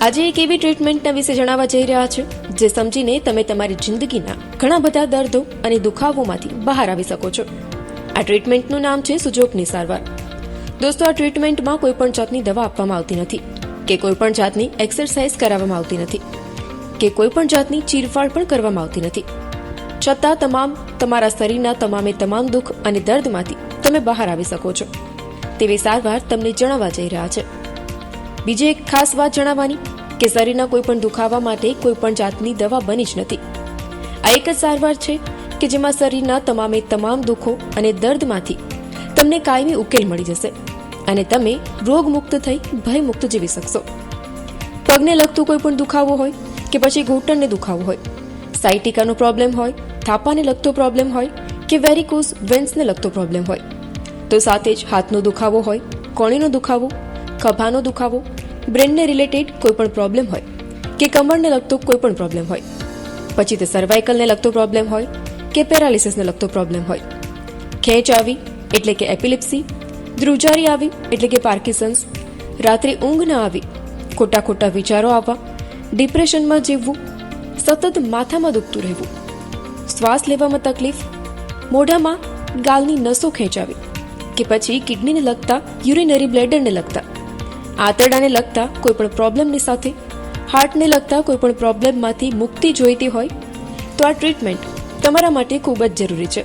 આજે એક એવી ટ્રીટમેન્ટના વિશે જણાવવા જઈ રહ્યા છે જે સમજીને તમે તમારી જિંદગીના ઘણા બધા દર્દો અને દુખાવોમાંથી બહાર આવી શકો છો. આ ટ્રીટમેન્ટનું નામ છે સુજોગની સારવાર. દોસ્તો, આ ટ્રીટમેન્ટમાં કોઈ પણ જાતની દવા આપવામાં આવતી નથી કે કોઈ પણ જાતની એક્સરસાઇઝ કરાવવામાં આવતી નથી કે કોઈ પણ જાતની ચીરફાડ પણ કરવામાં આવતી નથી. છતાં તમારા શરીરના તમામ દુઃખ અને દર્દમાંથી તમે બહાર આવી શકો છો તેવી સારવાર તમને જણાવવા જઈ રહ્યા છે. બીજી એક ખાસ વાત જણાવવાની કે શરીરના કોઈ પણ દુખાવા માટે કોઈ પણ જાતની દવા બની જ નથી. આ એક જ સારવાર છે કે જેમાં શરીરના તમામ દુઃખો અને દર્દમાંથી તમને કાયમી ઉકેલ મળી જશે અને તમે રોગમુક્ત થઈ ભયમુક્ત જીવી શકશો. પગને લગતું કોઈ પણ દુખાવો હોય કે પછી ઘૂંટણને દુખાવો હોય, સાયટિકાનો પ્રોબ્લેમ હોય, થાપાને લગતો પ્રોબ્લેમ હોય કે વેરિકોઝ વેન્સને લગતો પ્રોબ્લેમ હોય, તો સાથે જ હાથનો દુખાવો હોય, કોણીનો દુખાવો, ખભાનો દુખાવો, બ્રેનને રિલેટેડ કોઈ પણ પ્રોબ્લેમ હોય કે કમરને લગતો કોઈ પણ પ્રોબ્લેમ હોય, પછી તે સર્વાઇકલને લગતો પ્રોબ્લેમ હોય કે પેરાલિસિસને લગતો પ્રોબ્લેમ હોય, ખેંચ આવી એટલે કે એપિલિપ્સી, ધ્રુજારી આવી એટલે કે પાર્કિન્સન્સ, રાત્રે ઊંઘ ન આવી, ખોટા વિચારો આવવા, ડિપ્રેશનમાં જીવવું, સતત માથામાં દુખતું રહેવું, શ્વાસ લેવામાં તકલીફ, મોઢામાં ગાલની નસો ખેંચાવી કે પછી કિડનીને લગતા યુરિનરી બ્લેડરને લગતા, આંતરડાને લગતા કોઈ પણ પ્રોબ્લેમની સાથે હાર્ટને લગતા કોઈ પણ પ્રોબ્લેમમાંથી મુક્તિ જોઈતી હોય તો આ ટ્રીટમેન્ટ તમારા માટે ખૂબ જ જરૂરી છે.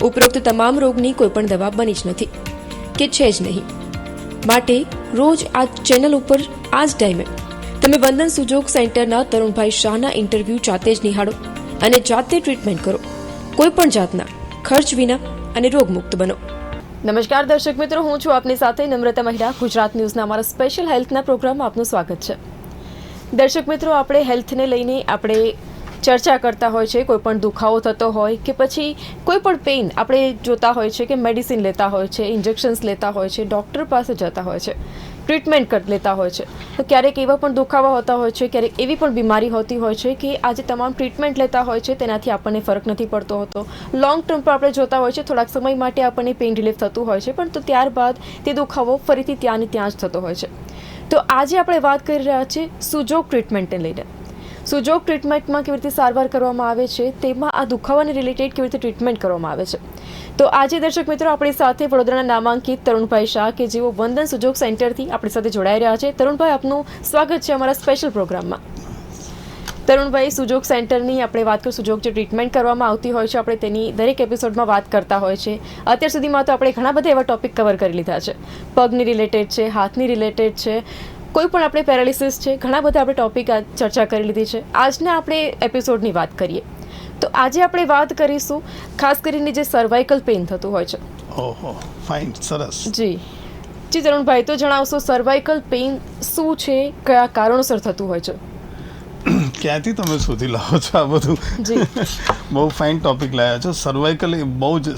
ઉપરોક્ત તમામ રોગની કોઈ પણ દવા બની જ નથી કે છે જ નહીં. માટે રોજ આ ચેનલ ઉપર આ જ ટાઈમે તમે વંદન સુજોગ સેન્ટરના તરુણભાઈ શાહના ઇન્ટરવ્યૂ જાતે જ નિહાળો અને જાતે ટ્રીટમેન્ટ કરો, કોઈ પણ જાતના ખર્ચ વિના અને રોગમુક્ત બનો. નમસ્કાર દર્શક મિત્રો, હું છું આપની સાથે નમ્રતા મહિડા. ગુજરાત ન્યૂઝના અમારા સ્પેશિયલ હેલ્થના પ્રોગ્રામમાં આપનું સ્વાગત છે. દર્શક મિત્રો, આપણે હેલ્થને લઈને આપણે ચર્ચા કરતા હોય છે. કોઈ પણ દુખાવો થતો હોય કે પછી કોઈ પણ પેઇન આપણે જોતા હોય છે કે મેડિસિન લેતા હોય છે, ઇન્જેક્શન્સ લેતા હોય છે, ડૉક્ટર પાસે જતા હોય છે, ટ્રીટમેન્ટ લેતા હોય છે. તો ક્યારેક એવા પણ દુખાવા હોતા હોય છે, ક્યારેક એવી પણ બીમારી હોતી હોય છે કે આજે તમામ ટ્રીટમેન્ટ લેતા હોય છે તેનાથી આપણને ફરક નથી પડતો હોતો. લોંગ ટર્મ પર આપણે જોતા હોય છે થોડાક સમય માટે આપણને પેઇન રિલીફ થતું હોય છે, પણ તો ત્યારબાદ તે દુખાવો ફરીથી ત્યાં ને ત્યાં જ થતો હોય છે. તો આજે આપણે વાત કરી રહ્યા છીએ સુજોગ ટ્રીટમેન્ટને લઈને. સુજોગ ટ્રીટમેન્ટમાં કેવી રીતે સારવાર કરવામાં આવે છે, તેમાં આ દુખાવાને રિલેટેડ કેવી રીતે ટ્રીટમેન્ટ કરવામાં આવે છે. તો આજે દર્શક મિત્રો આપણી સાથે વડોદરાના નામાંકિત તરુણભાઈ શાહ કે જેઓ વંદન સુજોગ સેન્ટરથી આપણી સાથે જોડાઈ રહ્યા છે. તરુણભાઈ, આપનું સ્વાગત છે અમારા સ્પેશિયલ પ્રોગ્રામમાં. તરુણભાઈ, સુજોગ સેન્ટરની આપણે વાત કરીએ, સુજોગ જે ટ્રીટમેન્ટ કરવામાં આવતી હોય છે આપણે તેની દરેક એપિસોડમાં વાત કરતા હોય છે. અત્યાર સુધીમાં તો આપણે ઘણા બધા એવા ટોપિક કવર કરી લીધા છે. પગની રિલેટેડ છે, હાથની રિલેટેડ છે, કોઈ પણ આપણે પેરાલિસિસ છે, ઘણા બધા આપણે ટોપિક ચર્ચા કરી લીધી છે. આજના આપણે એપિસોડની વાત કરીએ તો આજે આપણે વાત કરીશું ખાસ કરીને જે સર્વાઇકલ પેઇન થતું હોય છે. ઓહો, ફાઇન, સરસ. જી તરુણભાઈ, તો જણાવશો સર્વાઇકલ પેઇન શું છે, કયા કારણોસર થતું હોય છે? ક્યાંથી તમે શોધી લાવો છો આ બધું? બહુ ફાઇન ટોપિક લાવ્યા છો. સર્વાઇકલ એ બહુ જ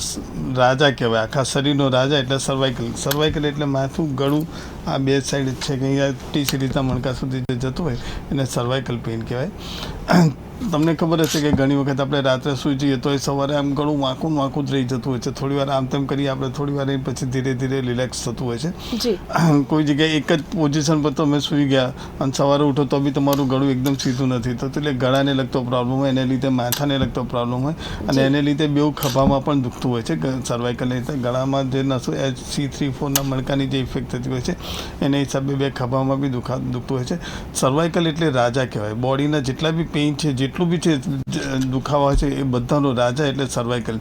રાજા કહેવાય, આખા શરીરનો રાજા એટલે સર્વાઇકલ એટલે માથું, ગળું, આ બે સાઈડ છે કે અહીંયા ટી રીતના મણકા સુધી જે જતું હોય એને સર્વાઇકલ પેઇન કહેવાય. તમને ખબર હશે કે ઘણી વખત આપણે રાત્રે સૂઈ જઈએ તો એ સવારે આમ ગળું વાંકું જ રહી જતું હોય છે. થોડી વાર આમ તેમ કરીએ આપણે, થોડી વાર પછી ધીરે ધીરે રિલેક્સ થતું હોય છે. કોઈ જગ્યાએ એક જ પોઝિશન પર તમે સૂઈ ગયા અને સવારે ઉઠો તો બી તમારું ગળું એકદમ સીધું નથી થતું, એટલે ગળાને લગતો પ્રોબ્લેમ હોય, એને લીધે માથાને લગતો પ્રોબ્લેમ હોય અને એને લીધે બેઉ ખભામાં પણ દુખતું હોય છે. સર્વાઇકલને લીધે ગળામાં જે નસો C3-4ના મણકાની જે ઇફેક્ટ થતી હોય છે એને હિસાબે બે ખભામાં બી દુખતું હોય છે. સર્વાઇકલ એટલે રાજા કહેવાય. બોડીના જેટલા બી પેઇન છે, જેટલું બી છે દુખાવા છે, એ બધાનો રાજા એટલે સર્વાઇકલ.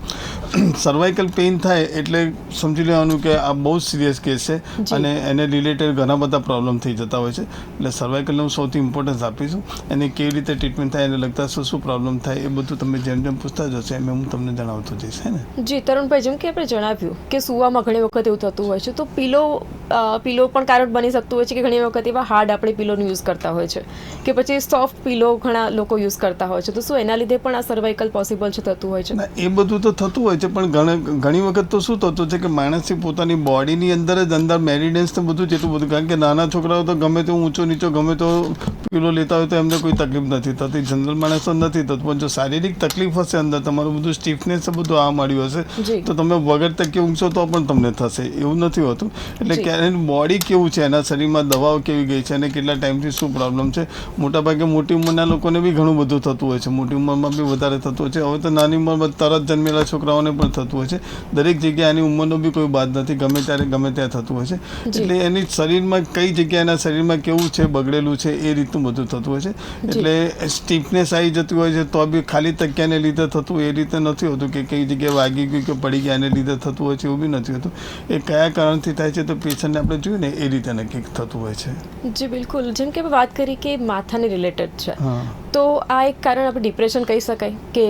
સર્વાઇકલ પેઇન થાય એટલે સમજી લેવાનું કે આ બહુ સિરિયસ કેસ છે અને એને રિલેટેડ ઘણા બધા પ્રોબ્લેમ થઈ જતા હોય છે. એટલે સર્વાઇકલને હું સૌથી ઇમ્પોર્ટન્સ આપીશું. એને કેવી રીતે ટ્રીટમેન્ટ થાય, એને લગતા શું પ્રોબ્લેમ થાય, એ બધું તમે જેમ પૂછતા જશો એમ હું તમને જણાવતો જઈશ. હે ને? જી તરુણભાઈ, જેમ કે આપણે જણાવ્યું કે સૂવામાં ઘણી વખત એવું થતું હોય છે, તો પીલો પણ કારણ બની શકતું હોય છે કે ઘણી વખત એવા હાર્ડ આપણે પીલોનો યુઝ કરતા હોય છે કે પછી સોફ્ટ પીલો ઘણા લોકો યુઝ કરતા થતા હોય છે, તો શું એના લીધે પણ આ સર્વાઇકલ પોસિબલ છે, થતું હોય છે? ના, એ બધું તો થતું હોય છે, પણ ઘણી વખત તો શું થતું છે કે માણસની પોતાની બોડીની અંદર જ અંદર મેરિડન્સ તો બધું જેટલું બધું, કારણ કે નાના છોકરાઓ તો ગમે તે ઊંચો નીચો ગમે તો પીલો લેતા હોય તો એમને કોઈ તકલીફ નથી થતી, જનરલ માણસ તો નથી થતું, પણ જો શારીરિક તકલીફ હશે અંદર તમારું બધું સ્ટીફનેસ બધું આ મળ્યું હશે તો તમે વગર તકે ઊંઘશો તો પણ તમને થશે, એવું નથી હોતું. એટલે ક્યારે બોડી કેવું છે, એના શરીરમાં દવાઓ કેવી ગઈ છે અને કેટલા ટાઈમથી શું પ્રોબ્લેમ છે. મોટાભાગે મોટી ઉંમરના લોકોને બી ઘણું બધું થતું હોય છે, મોટી ઉંમરમાં બી વધારે થતું હોય છે. હવે તો નાની ઉંમરમાં તરત જન્મેલા છોકરાઓને પણ થતું હોય છે. દરેક જગ્યાએ આની ઉંમરનો બી કોઈ બાદ નથી, ગમે ત્યારે ગમે ત્યાં થતું હોય છે. એટલે એની શરીરમાં કઈ જગ્યાએ એના શરીરમાં કેવું છે, બગડેલું છે, એ રીતનું બધું થતું હોય છે. એટલે સ્ટીફનેસ આવી જતી હોય છે તો બી ખાલી તકિયાને લીધે થતું એ રીતે નથી હોતું કે કઈ જગ્યાએ વાગી ગયું કે પડી ગયા એને લીધે થતું હોય છે, એવું બી નથી હોતું. એ કયા કારણથી થાય છે તો પેશન્ટને આપણે જોઈએ ને એ રીતે નક્કી થતું હોય છે. જી બિલકુલ, જેમ કે વાત કરી કે માથાને રિલેટેડ છે, તો આ એક કારણ આપણે ડિપ્રેશન કહી શકાય કે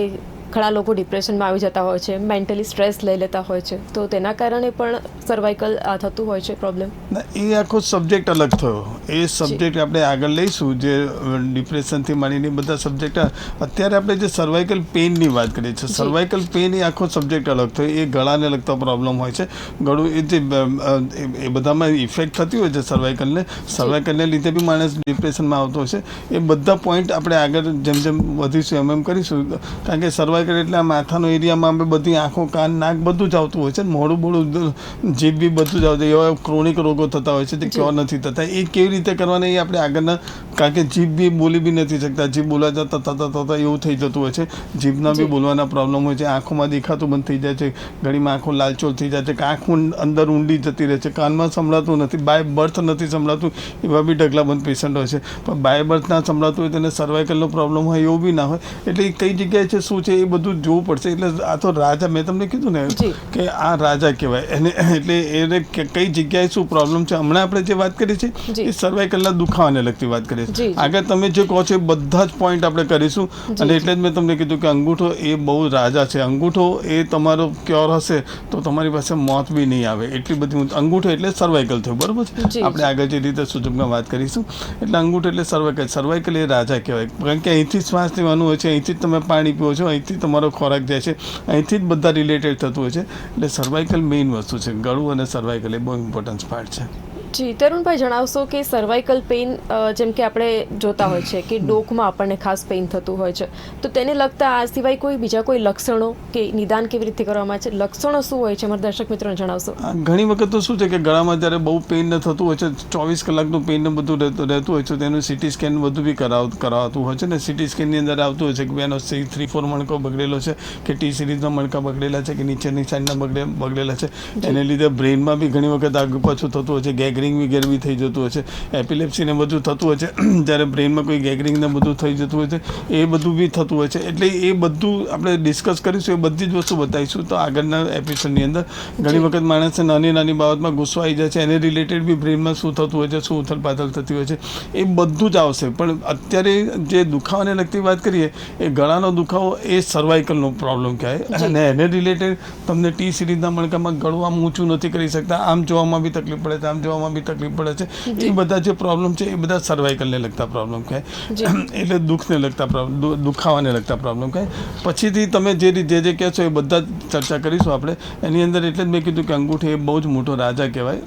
ઘણા લોકો ડિપ્રેશનમાં આવી જતા હોય છે, મેન્ટલી સ્ટ્રેસ લઈ લેતા હોય છે, તો તેના કારણે પણ સર્વાઇકલ થતું હોય છે પ્રોબ્લેમ? ના, એ આખો સબ્જેક્ટ અલગ થયો. એ સબ્જેક્ટ આપણે આગળ લઈશું, જે ડિપ્રેશનથી માંડીને બધા સબ્જેક્ટ. અત્યારે આપણે જે સર્વાઇકલ પેઇનની વાત કરીએ છીએ, સર્વાઇકલ પેઇન એ આખો સબ્જેક્ટ અલગ થયો. એ ગળાને લગતો પ્રોબ્લેમ હોય છે, ગળું એ જે એ બધામાં ઇફેક્ટ થતી હોય છે સર્વાઇકલને લીધે બી માણસ ડિપ્રેશનમાં આવતો હોય છે. એ બધા પોઈન્ટ આપણે આગળ જેમ જેમ વધીશું એમ કરીશું, કારણ કે સર્વાઇકલ એટલે આ માથાનો એરિયામાં આપણે બધી આંખો, કાન, નાક બધું જ આવતું હોય છે, મોઢું બોળું, જીભ બી બધું જ આવતું. એવા ક્રોનિક રોગો થતા હોય છે તે ક્યોર નથી થતા. એ કેવી રીતે કરવાના એ આપણે આગળના, કારણ કે જીભ બી બોલી બી નથી શકતા, જીભ બોલવા જતા થતા એવું થઈ જતું હોય છે. જીભના બી બોલવાના પ્રોબ્લેમ હોય છે, આંખોમાં દેખાતું બંધ થઈ જાય છે, ઘડીમાં આંખો લાલચોળ થઈ જાય છે, કે આંખ અંદર ઊંડી જતી રહે છે, કાનમાં સંભળાતું નથી, બાય બર્થ નથી સંભળાતું, એવા બી ઢગલાબંધ પેશન્ટ હોય છે. પણ બાય બર્થ ના સંભળાતું હોય તેને સર્વાઇકલનો પ્રોબ્લેમ હોય એવું બી ના હોય. એટલે કઈ જગ્યાએ છે, શું છે, એ બધું જોવું પડશે. એટલે આ તો રાજા, મેં તમને કીધું ને કે આ રાજા કહેવાય એને. એટલે એને કઈ જગ્યાએ શું પ્રોબ્લેમ છે, હમણાં આપણે જે વાત કરી છે એ સર્વાઇકલના દુખાવાને લગતી વાત કરીએ છીએ. આગળ તમે જે કહો છો એ બધા જ પોઈન્ટ આપણે કરીશું. અને એટલે જ મેં તમને કીધું કે અંગૂઠો એ બહુ રાજા છે. અંગૂઠો એ તમારો ક્યોર હશે તો તમારી પાસે મોત બી નહીં આવે, એટલી બધી. અંગૂઠો એટલે સર્વાઇકલ થયું, બરોબર છે. આપણે આગળ જે રીતે સૂચકમાં વાત કરીશું. એટલે અંગૂઠો એટલે સર્વાઇકલ. સર્વાઇકલ એ રાજા કહેવાય, કારણ કે અહીંથી શ્વાસ લેવાનું હોય છે, અહીંથી જ તમે પાણી પીવો છો, અહીંથી તમારો ખોરાક જાય છે, અહીંથી જ બધા રિલેટેડ થતું હોય છે. એટલે સર્વાઇકલ મેઇન વસ્તુ છે. ગળું અને સર્વાઇકલ એ બહુ ઇમ્પોર્ટન્ટ પાર્ટ છે. જી તરુણભાઈ, જણાવશો કે સર્વાઇકલ પેઇન જેમ કે આપણે જોતા હોય છે કે ડોકમાં આપણને ખાસ પેઇન થતું હોય છે, તો તેને લગતા આ સિવાય કોઈ બીજા કોઈ લક્ષણો કે નિદાન કેવી રીતે કરવામાં આવે છે, લક્ષણો શું હોય છે, અમારા દર્શક મિત્રોને જણાવશો? ઘણી વખત તો શું છે કે ગળામાં જ્યારે બહુ પેઇન થતું હોય છે, 24 કલાકનું પેઇન બધું રહેતું હોય છે, તેનું સિટી સ્કેન બધું બી કરાવતું હોય છે ને. સિટી સ્કેનની અંદર આવતું હોય છે કે એનો 3-4 મણકો બગડેલો છે, કે ટી સિરીઝના મણકા બગડેલા છે, કે નીચેની સાઈડના બગડેલા છે. એને લીધે બ્રેઇનમાં બી ઘણી વખત આગળ પાછું થતું હોય છે, ગેંગરીન વગેરે બી થઈ જતું હોય છે, એપિલેપ્સીને બધું થતું હોય છે. જ્યારે બ્રેઇનમાં કોઈ ગેંગરીન ને બધું થઈ જતું હોય છે, એ બધું બી થતું હોય છે. એટલે એ બધું આપણે ડિસ્કસ કરીશું, એ બધી જ વસ્તુ બતાવીશું તો આગળના એપિસોડની અંદર. ઘણી વખત માણસને નાની નાની બાબતમાં ગુસ્સો આવી જાય છે, એને રિલેટેડ બી બ્રેઇનમાં શું થતું હોય છે, શું ઉથલપાથલ થતી હોય છે, એ બધું જ આવશે. પણ અત્યારે જે દુખાવાને લગતી વાત કરીએ, એ ગળાનો દુખાવો એ સર્વાઇકલનો પ્રોબ્લેમ કહેવાય. અને એને રિલેટેડ તમને ટી સિરીઝના મણકામાં ગળું આમ ઊંચું નથી કરી શકતા, આમ જોવામાં બી તકલીફ પડે છે, આમ જોવામાં બી તકલીફ પડે છે. એ બધા જે પ્રોબ્લેમ છે એ બધા સર્વાઇકલને લગતા પ્રોબ્લેમ કહેવાય. એટલે દુઃખને લગતા પ્રોબ્લેમ, દુખાવાને લગતા પ્રોબ્લેમ કહેવાય. પછીથી તમે જે કહેશો એ બધા જ ચર્ચા કરીશું આપણે એની અંદર. એટલે જ મેં કીધું કે અંગૂઠો એ બહુ જ મોટો રાજા કહેવાય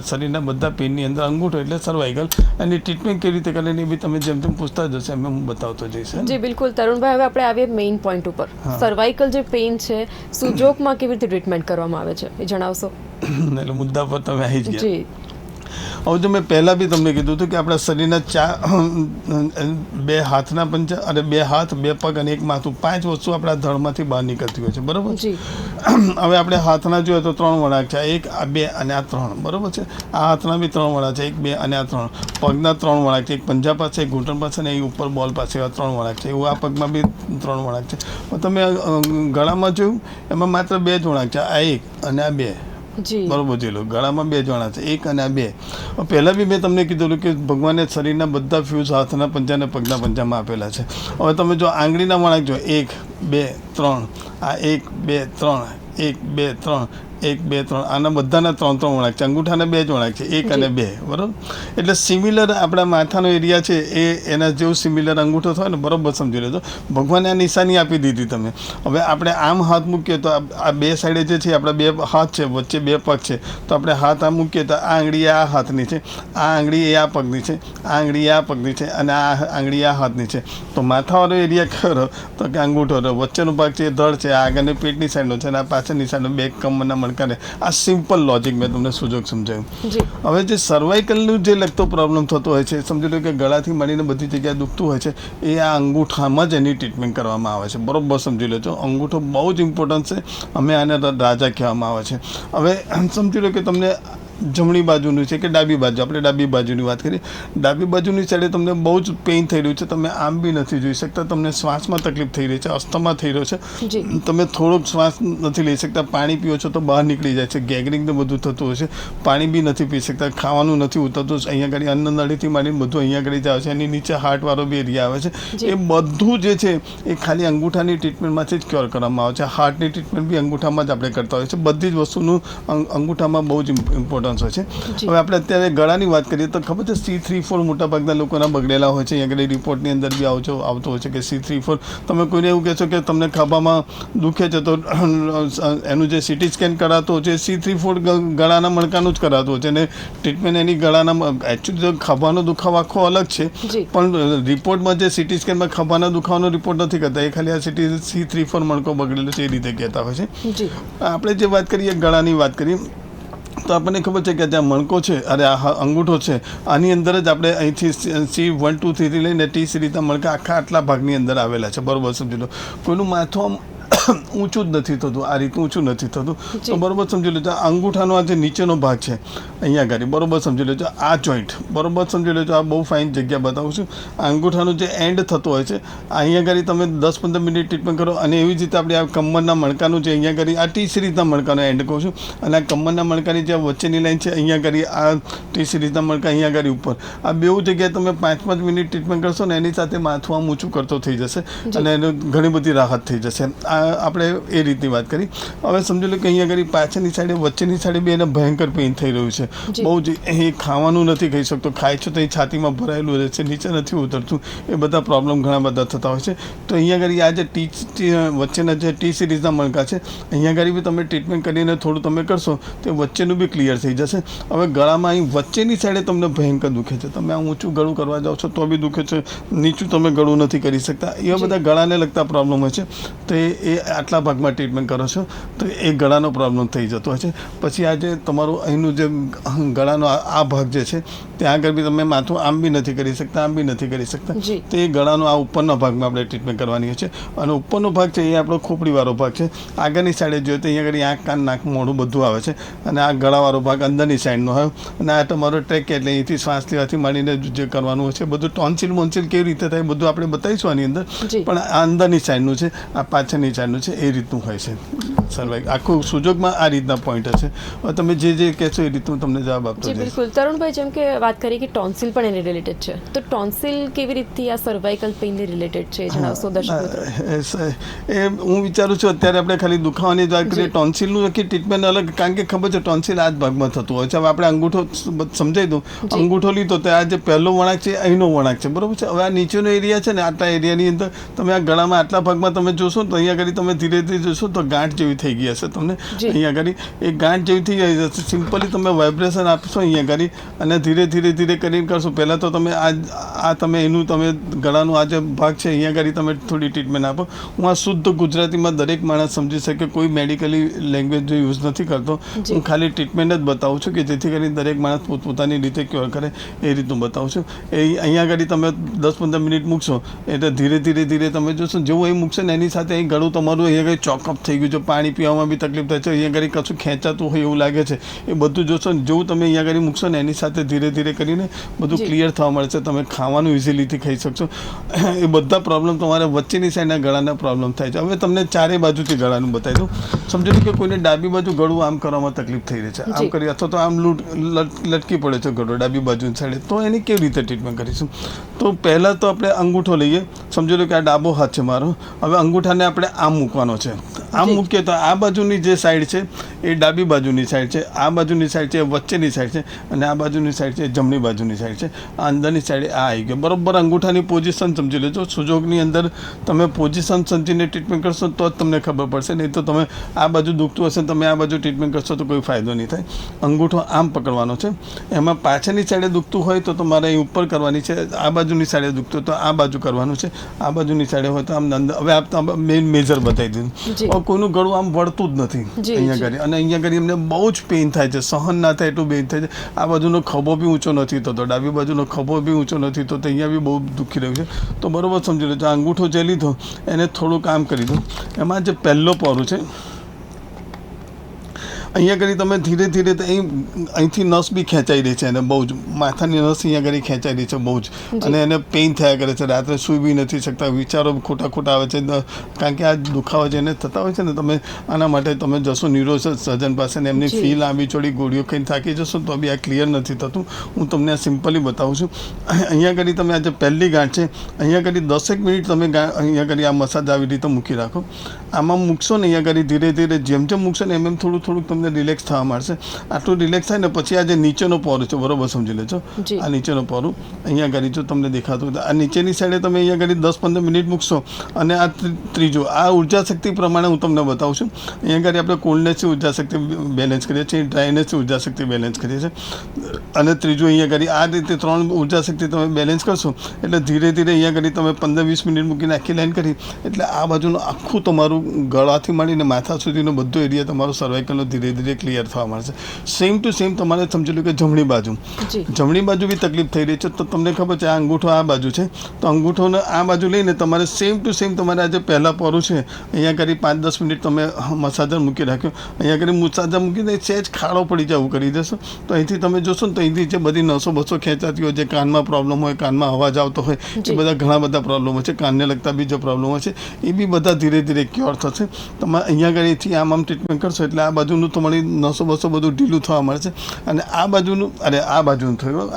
શરીરના બધા પેનની અંદર. અંગૂઠો એટલે સર્વાઇકલ. એની ટ્રીટમેન્ટ કેવી રીતે કરે એ બી તમે જેમ તેમ પૂછતા જશે એમ હું બતાવતો જઈશ. જી બિલકુલ તરુણભાઈ, હવે આપણે આવીએ મેઇન પોઈન્ટ ઉપર. સર્વાઇકલ જે પેઇન છે, સુજોગમાં કેવી રીતે ટ્રીટમેન્ટ કરવામાં આવે છે એ જણાવશો? એટલે મુદ્દા પર તમે આવી જ ગયા. હવે જો મેં પહેલાં બી તમને કીધું હતું કે આપણા શરીરના બે હાથના પંજા અને 2 હાથ 2 પગ અને 1 માથું, 5 વસ્તુ આપણા ધડમાંથી બહાર નીકળતી હોય છે, બરાબર છે. હવે આપણે હાથના જોઈએ તો 3 વળાંક છે, 1 આ 2 અને આ 3, બરાબર છે. આ હાથના બી 3 વળાંક છે, 1 2 અને આ 3. પગના 3 વળાંક છે, એક પંજા પાસે, એક ઘૂંટણ પાસે અને એ ઉપર બોલ પાસે, એવા 3 વળાંક છે. એવું આ પગમાં બી 3 વળાંક છે. તમે ગળામાં જોયું એમાં માત્ર 2 જ વળાંક છે, આ 1 અને આ 2, બરોબર છે. ગળામાં 2 જણા છે, 1 અને આ 2. પહેલાં બી મેં તમને કીધું કે ભગવાને શરીરના બધા ફ્યુઝ હાથના પંજા અને પગના પંજામાં આપેલા છે. હવે તમે જો આંગળીના વળાંક જો 1 2 3, આ 1 2 3, 1 2 3, 1 2 3 આના બધાના 3 વળાંક છે, અંગૂઠાના 2 જ વળાંક છે, 1 અને 2, બરાબર. એટલે સિમિલર આપણા માથાનો એરિયા છે એ એના જેવું સિમિલર અંગૂઠો થાય ને, બરાબર સમજી લેજો. ભગવાને આ નિશાની આપી દીધી તમે. હવે આપણે આમ હાથ મૂકીએ તો આ 2 સાઈડે જે છે આપણા 2 હાથ છે, વચ્ચે 2 પગ છે, તો આપણે હાથ આમ મૂકીએ તો આ આંગળી આ હાથની છે, આ આંગળી એ આ પગની છે, આ આંગળી આ પગની છે અને આ આંગળી આ હાથની છે. તો માથાવાળો એરિયા ખરો તો કે અંગૂઠો, વચ્ચેનો ભાગ છે એ ધડ છે, આ આગળની પેટની સાઈડનો છે અને આ પાછળની સાઈડનો 2 કમરના મણકાને. આ સિમ્પલ લોજિક મેં તમને સુજોગ સમજાવ્યું. હવે જે સર્વાઇકલનું જે લગતો પ્રોબ્લેમ થતો હોય છે, સમજી લો કે ગળાથી મળીને બધી જગ્યાએ દુખતું હોય છે, એ આ અંગૂઠામાં જ એની ટ્રીટમેન્ટ કરવામાં આવે છે, બરાબર સમજી લેજો. અંગૂઠો બહુ જ ઇમ્પોર્ટન્ટ છે, અમે આને રાજા કહેવામાં આવે છે. હવે સમજી લો કે તમને જમણી બાજુનું છે કે ડાબી બાજુ, આપણે ડાબી બાજુની વાત કરીએ. ડાબી બાજુની સાઈડે તમને બહુ જ પેઇન થઈ રહ્યું છે, તમે આમ બી નથી જોઈ શકતા, તમને શ્વાસમાં તકલીફ થઈ રહી છે, અસ્થમા થઈ રહ્યો છે, તમે થોડોક શ્વાસ નથી લઈ શકતા, પાણી પીઓ છો તો બહાર નીકળી જાય છે, ગેગરિંગ ને બધું થતું હોય છે, પાણી બી નથી પી શકતા, ખાવાનું નથી ઉતરતું, અહીંયા આગળ અન્ન નળીથી માંડીને બધું અહીંયા આગળ જ આવે છે, એની નીચે હાર્ટવાળો બી એરિયા આવે છે. એ બધું જે છે એ ખાલી અંગૂઠાની ટ્રીટમેન્ટમાંથી જ ક્યોર કરવામાં આવે છે. હાર્ટની ટ્રીટમેન્ટ બી અંગૂઠામાં જ આપણે કરતા હોય છે. બધી જ વસ્તુનું અંગૂઠામાં બહુ જ ઇમ્પોર્ટન્સ હોય છે. હવે આપણે અત્યારે ગળાની વાત કરીએ તો ખબર છે C3-4 મોટાભાગના લોકોના બગડેલા હોય છે. અહીંયા આગળ રિપોર્ટની અંદર બી આવતો હોય છે કે C3-4. તમે કોઈને એવું કહેશો કે તમને ખભામાં દુખે છે તો એનું જે CT સ્કેન કરાતો હોય છે C3-4 ગળાના મણકાનું જ કરાતું હોય છે અને ટ્રીટમેન્ટ એની ગળાના એકચ્યુઅલી ખભાનો દુખાવો આખો અલગ છે, પણ રિપોર્ટમાં જે CT સ્કેનમાં ખભાના દુખાવાનો રિપોર્ટ નથી કરતા, એ ખાલી આ C3-4 મણકો બગડેલો છે એ રીતે કહેતા હોય છે. આપણે જે વાત કરીએ ગળાની વાત કરીએ તો આપણને ખબર છે કે જ્યાં મણકો છે, અરે આ અંગૂઠો છે, આની અંદર જ આપણે અહીંથી C1 2 3 લઈને T સીરીઝના મણકા આટલા ભાગની અંદર આવેલા છે, બરાબર સમજી લો. કોઈનું માથું આમ ઊંચું જ નથી થતું, આ રીતનું ઊંચું નથી થતું, તો બરાબર સમજી લેજો. અંગૂઠાનો આ જે નીચેનો ભાગ છે અહીંયા આગળ, બરાબર સમજી લેજો. આ જોઈન્ટ બરાબર સમજી લેજો. આ બહુ ફાઇન જગ્યા બતાવું છું. અંગૂઠાનો જે એન્ડ થતો હોય છે અહીંયા આગળ તમે 10-15 મિનિટ ટ્રીટમેન્ટ કરો અને એવી જ રીતે આપણે આ કમરના મણકાનું છે અહીંયા આગળ, આ T સીરીઝના મણકાનો એન્ડ કહું છું, અને આ કમરના મણકાની જે વચ્ચેની લાઈન છે અહીંયા આગળ, આ T સીરીઝના મણકા અહીંયા આગળ ઉપર, આ બેઉ જગ્યાએ તમે 5-5 મિનિટ ટ્રીટમેન્ટ કરશો ને એની સાથે માથું આમ ઊંચું કરતો થઈ જશે અને એને ઘણી બધી રાહત થઈ જશે. આપણે એ રીતની વાત કરી. હવે સમજી લો કે અહીંયા આગળ પાછળની સાઈડે વચ્ચેની સાઈડે બી એને ભયંકર પેઇન થઈ રહ્યું છે, બહુ જ. એ ખાવાનું નથી ખાઈ શકતો, ખાય છે તો એ છાતીમાં ભરાયેલું રહે છે, નીચે નથી ઉતરતું, એ બધા પ્રોબ્લેમ ઘણા બધા થતા હોય છે. તો અહીંયા આગળ આ જે વચ્ચેના જે T સીરીઝના મણકા છે અહીંયા આગળ બી તમે ટ્રીટમેન્ટ કરીને થોડું તમે કરશો તો વચ્ચેનું બી ક્લિયર થઈ જશે. હવે ગળામાં અહીં વચ્ચેની સાઈડે તમને ભયંકર દુખે છે, તમે આ ઊંચું ગળું કરવા જાઓ છો તો બી દુખે છે, નીચું તમે ગળું નથી કરી શકતા, એવા બધા ગળાને લગતા પ્રોબ્લેમ હોય છે. તો એ આટલા ભાગમાં ટ્રીટમેન્ટ કરો છો તો એ ગળાનો પ્રોબ્લેમ થઈ જતો હોય છે. પછી આ જે તમારું અહીંનું જે ગળાનો આ ભાગ જે છે ત્યાં આગળ બી તમે માથું આમ બી નથી કરી શકતા, આમ બી નથી કરી શકતા, તો એ ગળાનો આ ઉપરના ભાગમાં આપણે ટ્રીટમેન્ટ કરવાની છે. અને ઉપરનો ભાગ છે એ આપણો ખોપડીવાળો ભાગ છે. આગળની સાઈડે જોઈએ તો અહીંયા આગળ આંખ, કાન, નાક, મોઢું બધું આવે છે, અને આ ગળાવાળો ભાગ અંદરની સાઈડનો હોય, અને આ તમારો ટ્રેક એટલે અહીંથી શ્વાસ લેવાથી માંડીને જે કરવાનું હોય છે બધું, ટોન્સિલ મોન્સિલ કેવી રીતે થાય બધું આપણે બતાવીશું આની અંદર, પણ આ અંદરની સાઈડનું છે, આ પાછળની સાઈડનું છે, એ રીતનું હોય છે. સર્વાઇકલ આખું સુજોગમાં આ રીતના પોઈન્ટ છે. તમે જે કહેશો એ રીતનું તમને જવાબ આપતો જઈશ. બિલકુલ. તરુણભાઈ, જેમ કે વાત કરી કે ટોન્સિલ પણ એની રિલેટેડ છે, તો ટોન્સિલ કેવી રીતથી આ સર્વાઇકલ પેઇનની રિલેટેડ છે જણાવશો દર્શક મિત્રો? એ હું વિચારું છું અત્યારે આપણે ખાલી દુખાવાની જ વાત કરીએ, ટોન્સિલનું નક્કી ટ્રીટમેન્ટ અલગ, કારણ કે ખબર છે ટોન્સિલ આ જ ભાગમાં થતું હોય છે. હવે આપણે અંગૂઠો સમજાવી દઉં, અંગૂઠો લીધો તો આ જે પહેલો વળાંક છે અહીંનો વળાંક છે, બરાબર છે. હવે આ નીચેનો એરિયા છે ને, આટલા એરિયાની અંદર તમે આ ગળામાં આટલા ભાગમાં તમે જોશો તો અહીંયા આગળ તમે ધીરે ધીરે જોશો તો ગાંઠ જેવી થઈ ગઈ હશે તમને અહીંયા આગળ, એ ગાંઠ જેવી થઈ ગઈ હશે. સિમ્પલી તમે વાઇબ્રેશન આપશો અહીંયા આગળ અને ધીરે ધીરે ધીરે કરીને કરશો. પહેલાં તો તમે આ તમે એનું તમે ગળાનો આ જે ભાગ છે અહીંયા આગળ તમે થોડી ટ્રીટમેન્ટ આપો. હું આ શુદ્ધ ગુજરાતીમાં દરેક માણસ સમજી શકે, કોઈ મેડિકલી લેંગ્વેજ જો યુઝ નથી કરતો, હું ખાલી ટ્રીટમેન્ટ જ બતાવું છું કે જેથી કરીને દરેક માણસ પોતપોતાની રીતે ક્યોર કરે એ રીતનું બતાવું છું. એ અહીંયા આગળ તમે 10-15 મિનિટ મૂકશો એટલે ધીરે ધીરે ધીરે તમે જોશો, જેવું એ મૂકશે ને એની સાથે અહીં ગળું તમારું અહીંયા આગળ ચોકઅપ થઈ ગયું છે, પાણી પીવામાં બી તકલીફ થાય છે, અહીંયા આગળ કશું ખેંચાતું હોય એવું લાગે છે, એ બધું જોશો ને જેવું તમે અહીંયા આગળ મૂકશો ને એની સાથે ધીરે ધીરે કરીને બધું ક્લિયર થવા મળશે. તમે ખાવાનું ઇઝીલીથી ખાઈ શકશો. એ બધા પ્રોબ્લેમ તમારા વચ્ચેની સાઈડના ગળાના પ્રોબ્લેમ થાય છે. હવે તમને ચારે બાજુથી ગળાનું બતાવી દઉં. સમજો કે કોઈને ડાબી બાજુ ગળું આમ કરવામાં તકલીફ થઈ રહી છે, આમ કરી અથવા તો આમ લટકી પડે છે ગળું ડાબી બાજુની સાઈડે, તો એની કેવી રીતે ટ્રીટમેન્ટ કરીશું? તો પહેલાં તો આપણે અંગૂઠો લઈએ. સમજો કે આ ડાબો હાથ છે મારો, હવે અંગૂઠાને આપણે આમ મૂકવાનો છે, આમ મૂકીએ તો આ બાજુની જે સાઈડ છે એ ડાબી બાજુની સાઈડ છે, આ બાજુની સાઈડ છે એ વચ્ચેની સાઈડ છે, અને આ બાજુની સાઈડ છે એ જમણી બાજુની સાઈડ છે. આ અંદરની સાઈડે આ આવી ગયો. બરોબર અંગૂઠાની પોઝિશન સમજી લેજો. સુજોગની અંદર તમે પોઝિશન સમજીને ટ્રીટમેન્ટ કરશો તો જ તમને ખબર પડશે, નહીં તો તમે આ બાજુ દુખતું હશે તમે આ બાજુ ટ્રીટમેન્ટ કરશો તો કોઈ ફાયદો નહીં થાય. અંગૂઠો આમ પકડવાનો છે. એમાં પાછળની સાઈડે દુખતું હોય તો તમારે અહીં ઉપર કરવાની છે, આ બાજુની સાઈડે દુખતું તો આ બાજુ કરવાનું છે, આ બાજુની સાઈડે હોય તો આમ અંદર. હવે આપ મેઇન મેજર બતાવી દીધું. કોઈનું ગળું આમ વળતું જ નથી અહીંયા કરી, અને અહીંયા કરી એમને બહુ જ પેઇન થાય છે, સહન ના થાય એટલું પેઇન થાય છે. આ બાજુનો ખભો બી ઊંચો નથી થતો, ડાબી બાજુનો ખભો બી ઊંચો નથી થતો, અહીંયા બી બહુ દુખી રહ્યું છે. તો બરાબર સમજી લેજો. અંગૂઠો જે લીધો એને થોડું કામ કરી દો. એમાં જે પહેલો પોરું છે અહીંયા કરી તમે ધીરે ધીરે અહીંથી નસ બી ખેંચાઈ રહી છે, અને બહુ જ માથાની નસ અહીંયા કરી ખેંચાઈ રહી છે બહુ જ, અને એને પેઇન થયા કરે છે. રાત્રે સૂઈ બી નથી શકતા, વિચારો ખોટા ખોટા આવે છે, કારણ કે આ દુખાવા જેને થતા હોય છે ને, તમે આના માટે તમે જશો ન્યુરો સર્જન પાસે ને એમની ફી લાંબી ચોડી ગોળીઓ ખાઈને થાકી જશો તો બી આ ક્લિયર નથી થતું. હું તમને આ સિમ્પલી બતાવું છું. અહીંયા કરી તમે આજે પહેલી ગાંઠ છે અહીંયા કરી 10 મિનિટ તમે અહીંયા કરી આ મસાજ આવી રીતે મૂકી રાખો. આમાં મૂકશો ને અહીંયા કરી ધીરે ધીરે જેમ જેમ મૂકશો ને એમ થોડુંક તમને રિલેક્સ થવા મળશે. આટલું રિલેક્સ થાય ને પછી આ જે નીચેનો પોરો છે બરોબર સમજી લેજો. આ નીચેનો પોરું અહીંયા કરી જો તમને દેખાતું આ નીચેની સાઈડે તમે અહીંયા કરી 10-15 મિનિટ મૂકશો. અને આ ત્રીજો આ ઉર્જા શક્તિ પ્રમાણે હું તમને બતાવું છું. અહીંયા કરી આપણે કોલ્ડનેસની ઉર્જા શક્તિ બેલેન્સ કરીએ છીએ, ડ્રાયનેસની ઉર્જા શક્તિ બેલેન્સ કરીએ છીએ, અને ત્રીજું અહીંયા કરી આ રીતે 3 ઉર્જા શક્તિ તમે બેલેન્સ કરશો એટલે ધીરે ધીરે અહીંયા કરી તમે 15-20 મિનિટ મૂકીને આખી લાઈન કરી એટલે આ બાજુનું આખું તમારું ગળાથી માંડીને માથા સુધીનો બધો એરિયા તમારો સર્વાઇકલનો ધીરે ધીરે ક્લિયર થવા મળશે. સેમ ટુ સેમ તમારે સમજી લો કે જમણી બાજુ બી તકલીફ થઈ રહી છે તો તમને ખબર છે આ અંગૂઠો આ બાજુ છે તો અંગૂઠોને આ બાજુ લઈને તમારે સેમ ટુ સેમ તમારે આ જે પહેલાં પોરું છે અહીંયા કરી 5-10 મિનિટ તમે મસાજર મૂકી રાખ્યો. અહીંયા કરી મસાજર મૂકીને સહેજ ખાડો પડી જાય એવું કરી દેશો તો અહીંથી તમે જોશો ને તો અહીંથી જે બધી નસો બસો ખેંચાતી હોય, જે કાનમાં પ્રોબ્લેમ હોય, કાનમાં અવાજ આવતો હોય, એ બધા ઘણા બધા પ્રોબ્લેમો છે, કાનને લગતા બી જે પ્રોબ્લેમો છે એ બી બધા ધીરે ધીરે ક્યોર થશે. તમે અહીંયા આગળથી આમ ટ્રીટમેન્ટ કરશો એટલે આ બાજુનું તમારી નસો બસો બધું ઢીલું થવા મળશે. અને આ બાજુનું આ બાજુનું થયું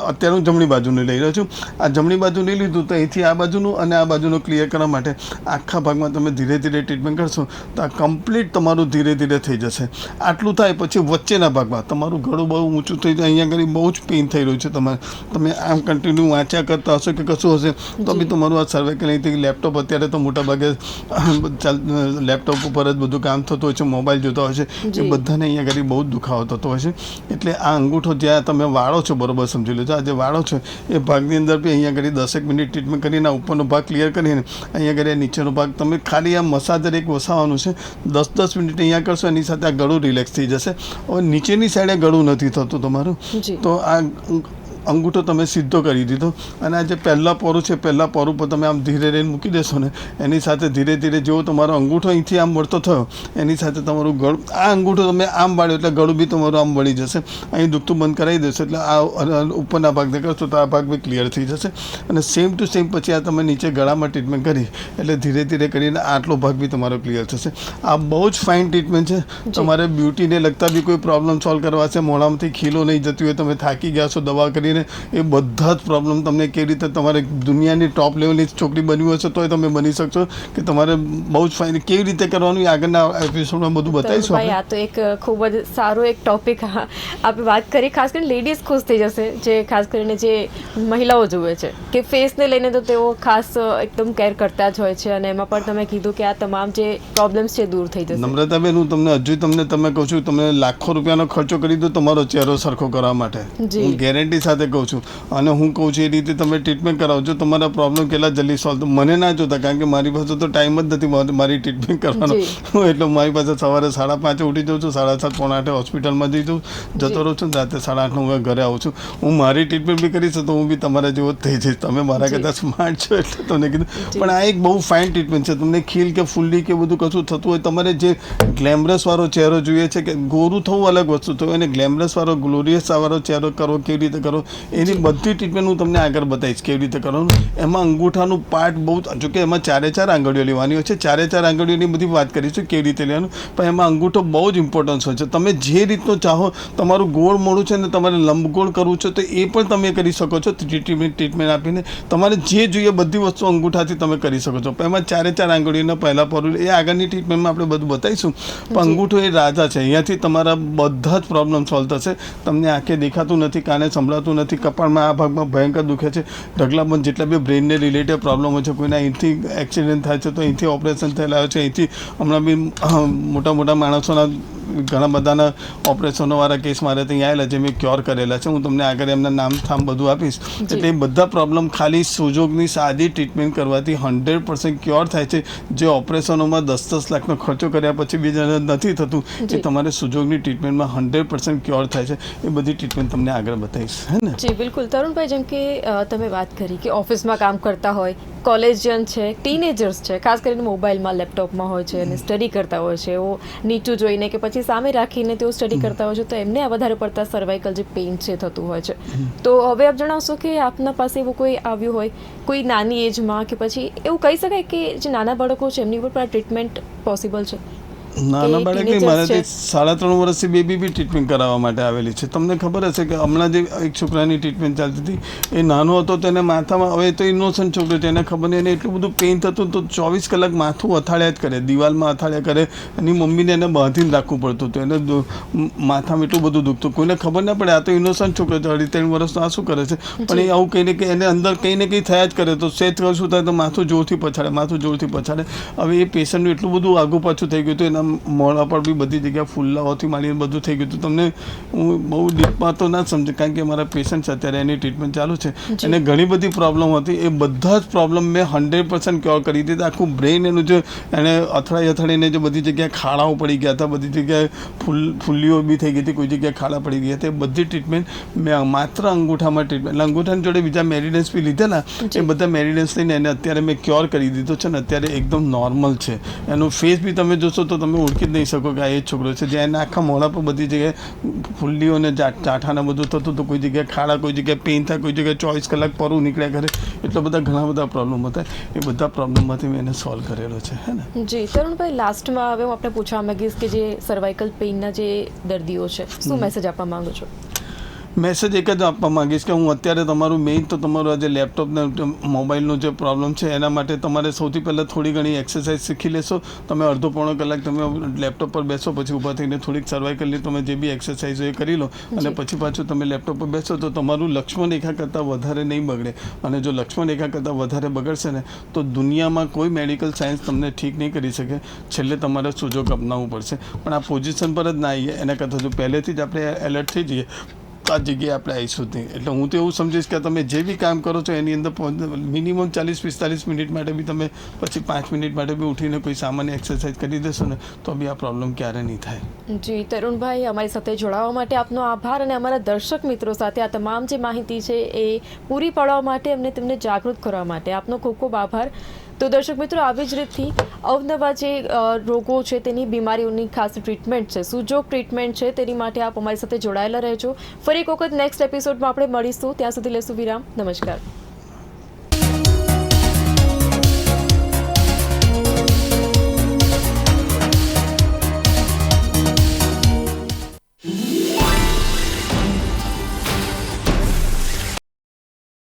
અત્યારે હું જમણી બાજુનું લઈ રહ્યો છું. આ જમણી બાજુ લઈ લીધું તો અહીંથી આ બાજુનું અને આ બાજુનું ક્લિયર કરવા માટે આખા ભાગમાં તમે ધીરે ધીરે ટ્રીટમેન્ટ કરશો તો આ કમ્પ્લીટ તમારું ધીરે ધીરે થઈ જશે. આટલું થાય પછી વચ્ચેના ભાગમાં તમારું ગળું બહુ ઊંચું થઈ જાય, અહીંયા આગળ બહુ જ પેઇન થઈ રહ્યું છે તમારે, તમે આમ કન્ટિન્યુ વાંચ્યા કરતા હશો કે કશું હશે તો બી તમારું આ સર્વાઇકલ અહીંથી લેપટોપ અત્યારે તો મોટા ભાગે લેપટોપ ઉપર જ બધું કામ થતું હોય છે, મોબાઈલ જોતા હોય છે, એ બધાને અહીંયા આગળ બહુ જ દુખાવો થતો હોય છે. એટલે આ અંગૂઠો જ્યાં તમે વાળો છો બરોબર સમજી લેજો, આ જે વાળો છે એ ભાગની અંદર બી અહીંયા આગળ 10 મિનિટ ટ્રીટમેન્ટ કરીને ઉપરનો ભાગ ક્લિયર કરીને અહીંયા આગળ નીચેનો ભાગ તમે ખાલી આ મસાજર એક વસાવવાનું છે 10-10 મિનિટ અહીંયા કરશો એની સાથે આ ગળું રિલેક્સ થઈ જશે. હવે નીચેની સાઈડે ગળું નથી થતું તમારું તો આ અંગૂઠો તમે સીધો કરી દીધો. અને આ જે પહેલાં પોરું છે પહેલાં પોરું પર તમે આમ ધીરે રહીને મૂકી દેશો ને એની સાથે ધીરે ધીરે જેવો તમારો અંગૂઠો અહીંથી આમ વળતો થયો એની સાથે તમારું ગળું આ અંગૂઠો તમે આમ વાળ્યો એટલે ગળું બી તમારું આમ વળી જશે. અહીં દુખતું બંધ કરાવી દેશો એટલે આ ઉપરના ભાગને કરશો તો આ ભાગ બી ક્લિયર થઈ જશે. અને સેમ ટુ સેમ પછી આ તમે નીચે ગળામાં ટ્રીટમેન્ટ કરી એટલે ધીરે ધીરે કરીને આટલો ભાગ બી તમારો ક્લિયર થશે. આ બહુ જ ફાઇન ટ્રીટમેન્ટ છે. તમારે બ્યુટીને લગતા બી કોઈ પ્રોબ્લેમ સોલ્વ કરવા છે, મોઢામાંથી ખીલો નહીં જતી હોય, તમે થાકી ગયા છો દવા કરી એ બધા જ પ્રોબ્લેમ તમને કેવી રીતે તમારે દુનિયાની ટોપ લેવલની છોકરી બનવી હશે તોય તમે બની શકશો કે તમારે બહુ જ ફાઇન કેવી રીતે કરવાનું એ આગળના એપિસોડમાં બધું બતાવીશું. આ તો એક ખૂબ જ સારો એક ટોપિક આપણે વાત કરી, ખાસ કરીને લેડીઝ ખુશ થઈ જશે જે ખાસ કરીને જે મહિલાઓ જુએ છે કે ફેસને લઈને તો તેઓ ખાસ એકદમ કેર કરતા જ હોય છે અને એમાં પણ તમે કીધું કે આ તમામ જે પ્રોબ્લેમ્સ છે દૂર થઈ જશે. નમ્રતાબેન હું તમને હજુ તમે કહું છું તમને લાખો રૂપિયાનો ખર્ચો કરી દો તમારો ચહેરો સરખો કરવા માટે, હું ગેરંટી સાથે કહું છું. અને હું કહું છું એ રીતે તમે ટ્રીટમેન્ટ કરાવજો તમારા પ્રોબ્લેમ કેટલા જલ્દી સોલ્વ. મને ના જોતા કારણ કે મારી પાસે તો ટાઈમ જ નથી મારી ટ્રીટમેન્ટ કરવાનો, એટલે મારી પાસે સવારે 5:30 ઉઠી જાઉં છું, 7:30 પોણા 8 હોસ્પિટલમાં જતો રહું છું, રાતે 8:30 હું ઘરે આવું છું. હું મારી ટ્રીટમેન્ટ બી કરીશ તો હું બી તમારા જેવો થઈ જઈશ. તમે મારા કરતાં સ્માર્ટ છો એટલે તમને કીધું. પણ આ એક બહુ ફાઇન ટ્રીટમેન્ટ છે. તમને ખીલ કે ફૂલ્લી કે બધું કશું થતું હોય, તમારે જે ગ્લેમરસવાળો ચહેરો જોઈએ છે કે ગોરું થવું અલગ વસ્તુ થયું અને ગ્લેમરસવાળો ગ્લોરિયસવાળો ચહેરો કરો કેવી રીતે કરો એની બધી ટ્રીટમેન્ટ હું તમને આગળ બતાવીશ કેવી રીતે કરવાનું. એમાં અંગૂઠાનું પાર્ટ બહુ, જો કે એમાં 4 આંગળીઓ લેવાની હોય છે, 4 આંગળીઓની બધી વાત કરીશું કેવી રીતે લેવાનું, પણ એમાં અંગૂઠો બહુ જ ઇમ્પોર્ટન્સ હોય છે. તમે જે રીતનું ચાહો, તમારું ગોળ મોડું છે ને તમારે લંબગોળ કરવું છે તો એ પણ તમે કરી શકો છો ટ્રીટમેન્ટ આપીને. તમારે જે જોઈએ બધી વસ્તુ અંગૂઠાથી તમે કરી શકો છો. પણ એમાં 4 આંગળીઓના પહેલા પરું એ આગળની ટ્રીટમેન્ટમાં આપણે બધું બતાવીશું. પણ અંગૂઠો એ રાજા છે, અહીંયાથી તમારા બધા જ પ્રોબ્લેમ સોલ્વ થશે. તમને આંખે દેખાતું નથી, કાને સંભળાતું નથી, કપાળમાં આ ભાગમાં ભયંકર દુખે છે, ઢગલાબંધ જેટલા બી બ્રેઇનને રિલેટેડ પ્રોબ્લેમ હોય છે, કોઈના અહીંથી એક્સિડન્ટ થાય છે તો અહીંથી ઓપરેશન થયેલા હોય છે, અહીંથી હમણાં બી મોટા મોટા માણસોના ઘણા બધાના ઓપરેશનોવાળા કેસ મારે ત્યાં આવેલા છે, મેં ક્યોર કરેલા છે. હું તમને આગળ એમના નામ થામ બધું આપીશ. એટલે એ બધા પ્રોબ્લેમ ખાલી સુજોગની સાદી ટ્રીટમેન્ટ કરવાથી 100% ક્યોર થાય છે. જે ઓપરેશનોમાં 10-10 લાખનો ખર્ચો કર્યા પછી બીજા નથી થતું, એ તમારે સુજોગની ટ્રીટમેન્ટમાં 100% ક્યોર થાય છે. એ બધી ટ્રીટમેન્ટ તમને આગળ બતાવીશ, હે ને? જી બિલકુલ. તરુણભાઈ, જેમ કે તમે વાત કરી કે ઓફિસમાં કામ કરતા હોય, કોલેજિયન છે, ટીનેજર્સ છે, ખાસ કરીને મોબાઈલમાં લેપટોપમાં હોય છે અને સ્ટડી કરતા હોય છે, એવો નીચું જોઈને કે પછી સામે રાખીને તેઓ સ્ટડી કરતા હોય છે, તો એમને આ વધારે પડતા સર્વાઇકલ જે પેઇન છે થતું હોય છે. તો હવે આપ જણાવશો કે આપના પાસે એવું કોઈ આવ્યું હોય, કોઈ નાની એજમાં, કે પછી એવું કહી શકાય કે જે નાના બાળકો છે એમની ઉપર પણ ટ્રીટમેન્ટ પોસિબલ છે? નાના બાળકની મારાથી 3.5 વર્ષથી બેબી બી ટ્રીટમેન્ટ કરાવવા માટે આવેલી છે. તમને ખબર હશે કે હમણાં જે એક છોકરાની ટ્રીટમેન્ટ ચાલતી હતી, એ નાનો હતો તો એને માથામાં, હવે તો ઇનોસન્ટ છોકરો છે, એને ખબર નહીં, એને એટલું બધું પેઇન થતું તો 24 કલાક માથું અથાડ્યા જ કરે, દિવાલમાં અથાડ્યા કરે. એની મમ્મીને એને બાંધીને રાખવું પડતું હતું, એને માથામાં એટલું બધું દુખતું, કોઈને ખબર ના પડે. આ તો ઇનોસન્ટ છોકરો છે, 2.5 વર્ષનો, આ શું કરે છે? પણ એ આવું કહીને કે એને અંદર કંઈ ને કંઈ થયા જ કરે, તો સેજ શું થાય તો માથું જોરથી પછાડે. હવે એ પેશન્ટનું એટલું બધું આગું પાછું થઈ ગયું હતું, એના મોઢા પર બી બધી જગ્યાએ ફૂલ્લાઓથી માંડીને બધું થઈ ગયું હતું. તમને હું બહુ ડીપમાં તો ના સમજે, કારણ કે મારા પેશન્ટ છે અત્યારે, એની ટ્રીટમેન્ટ ચાલુ છે. એને ઘણી બધી પ્રોબ્લેમ હતી, એ બધા જ પ્રોબ્લેમ મેં 100% ક્યોર કરી દીધી. આખું બ્રેઇન એનું જે એને અથડાઈને જે બધી જગ્યાએ ખાડાઓ પડી ગયા હતા, બધી જગ્યાએ ફૂલ્લીઓ બી થઈ ગઈ હતી, કોઈ જગ્યાએ ખાડા પડી ગયા હતા, એ બધી ટ્રીટમેન્ટ મેં માત્ર અંગૂઠામાં ટ્રીટમેન્ટ, અંગૂઠાની જોડે બીજા મેરિડન્સ બી લીધેલા, એ બધા મેરિડન્સ લઈને એને અત્યારે મેં ક્યોર કરી દીધો છે ને અત્યારે એકદમ નોર્મલ છે. એનો ફેસ બી તમે જોશો તો તમે ઓળખી જ નહીં શકો કે આ એ જ છોકરો છે. જ્યાં એના આખા મોઢા પર બધી જગ્યાએ ફૂલ્લીઓ અને ચાઠાને બધું થતું હતું, કોઈ જગ્યાએ ખાડા, કોઈ જગ્યાએ પેઇન થાય, કોઈ જગ્યાએ 24 કલાક પરું નીકળ્યા કરે, એટલા બધા ઘણા બધા પ્રોબ્લેમ હતા. એ બધા પ્રોબ્લેમમાંથી મેં એને સોલ્વ કરેલો છે, હે ને? જી તરુણભાઈ, લાસ્ટમાં હવે હું આપણે પૂછવા માંગીશ કે જે સર્વાઇકલ પેઇનના જે દર્દીઓ છે, શું મેસેજ આપવા માંગો છો? મેસેજ એક જ આપવા માંગીશ કે હું અત્યારે તમારું મેઇન તો તમારું આ જે લેપટોપ ને મોબાઈલનો જે પ્રોબ્લેમ છે એના માટે તમારે સૌથી પહેલાં થોડી ઘણી એક્સરસાઇઝ શીખી લેશો. તમે અડધો પોણો કલાક તમે લેપટોપ પર બેસો, પછી ઊભા થઈને થોડીક સર્વાઇકલની તમે જે બી એક્સરસાઇઝ એ કરી લો, અને પછી પાછું તમે લેપટોપ પર બેસો તો તમારું લક્ષ્મણ રેખા કરતાં વધારે નહીં બગડે. અને જો લક્ષ્મણ રેખા કરતાં વધારે બગડશે ને તો દુનિયામાં કોઈ મેડિકલ સાયન્સ તમને ઠીક નહીં કરી શકે. છેલ્લે તમારે સુજોગ અપનાવવું પડશે. પણ આ પોઝિશન પર જ ના આવીએ, એના કરતાં જો પહેલેથી જ આપણે એલર્ટ થઈ જઈએ આ જગ્યાએ આપણે આવીશું જ નહીં. એટલે હું તો એવું સમજીશ કે તમે જે બી કામ કરો છો એની અંદર મિનિમમ 40-45 મિનિટ માટે બી તમે પછી 5 મિનિટ માટે બી ઉઠીને કોઈ સામાન્ય એક્સરસાઇઝ કરી દેશો ને તો બી આ પ્રોબ્લેમ ક્યારે નહીં થાય. જી તરુણભાઈ, અમારી સાથે જોડાવા માટે આપનો આભાર, અને અમારા દર્શક મિત્રો સાથે આ તમામ જે માહિતી છે એ પૂરી પાડવા માટે, અમને તેમને જાગૃત કરવા માટે આપનો ખૂબ ખૂબ આભાર. તો દર્શક મિત્રો, આવી જ રીતથી અવનવા જે રોગો છે તેની બીમારીઓની ખાસ ટ્રીટમેન્ટ છે, સુજોગ ટ્રીટમેન્ટ છે, તેની માટે આપ અમારી સાથે જોડાયેલા રહેજો. ફરી એક વખત નેક્સ્ટ એપિસોડમાં આપણે મળીશું. ત્યાં સુધી લેશું વિરામ. નમસ્કાર.